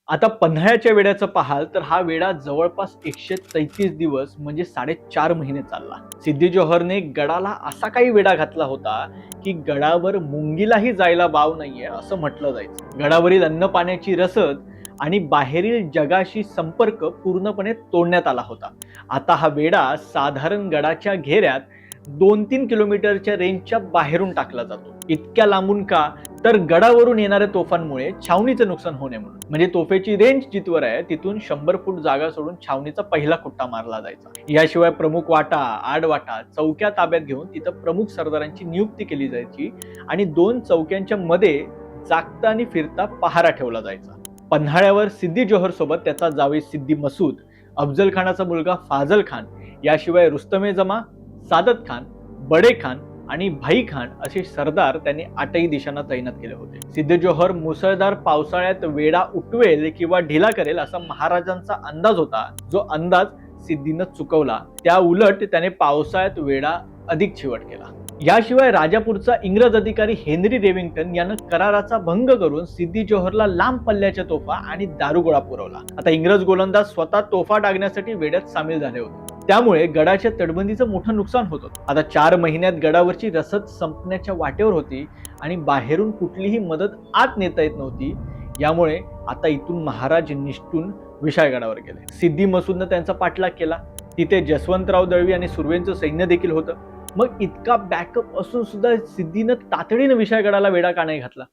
आता पन्हाळ्याच्या वेड्याचं पाहाल तर हा वेढा जवळपास 133 दिवस म्हणजे 4.5 महिने चालला. सिद्धी जोहरने गडाला असा काही वेढा घातला होता की गडावर मुंगीलाही जायला वाव नाहीये असं म्हटलं जायचं. गडावरील अन्न पाण्याची रसद आणि बाहेरील जगाशी संपर्क पूर्णपणे तोडण्यात आला होता. आता हा वेढा साधारण गडाच्या घेऱ्यात 2-3 किलोमीटरच्या रेंजच्या बाहेरून टाकला जातो. इतक्या लांबून का? तर गडावरून येणाऱ्या तोफांमुळे छावणीचं नुकसान होणे म्हणून. म्हणजे तोफेची रेंज जिथवर आहे तिथून 100 फूट जागा सोडून छावणीचा पहिला खुट्टा मारला जायचा. याशिवाय प्रमुख वाटा, आडवाटा, चौक्या ताब्यात घेऊन तिथं प्रमुख सरदारांची नियुक्ती केली जायची आणि 2 चौक्यांच्या मध्ये जागता आणि फिरता पहारा ठेवला जायचा. पन्हाळ्यावर सिद्धी जोहर सोबत त्याचा जावई सिद्धी मसूद, अफजल खानाचा मुलगा फाजल खान, याशिवाय रुस्तमे जमा, सादत खान, बडे खान आणि भाई खान असे सरदार त्यांनी 8ही दिशांना तैनात केले होते. सिद्धी जोहर मुसळधार पावसाळ्यात वेढा उठवेल किंवा ढिला करेल असा महाराजांचा अंदाज होता, जो अंदाज सिद्धीनं चुकवला. त्या उलट त्याने पावसाळ्यात वेढा अधिक चिवट केला. याशिवाय राजापूरचा इंग्रज अधिकारी हेनरी रेविंग्टन यानं कराराचा भंग करून सिद्धी जोहरला लांब पल्ल्याच्या तोफा आणि दारुगोळा पुरवला. आता इंग्रज गोलंदाज स्वतः तोफा डागण्यासाठी वेढ्यात सामील झाले होते. त्यामुळे गडाच्या तटबंदीचं मोठं नुकसान होत होतं. आता 4 महिन्यात गडावरची रसद संपण्याच्या वाटेवर होती आणि बाहेरून कुठलीही मदत आत नेता येत नव्हती. यामुळे आता इथून महाराज निष्ठून विशाळगडावर गेले. सिद्धी मसूदनं त्यांचा पाठलाग केला. तिथे जसवंतराव दळवी आणि सुर्वेंचं सैन्य देखील होतं. मग इतका बॅकअप असून सुद्धा सिद्धीनं तातडीनं विशाळगडाला वेढा का नाही घातला?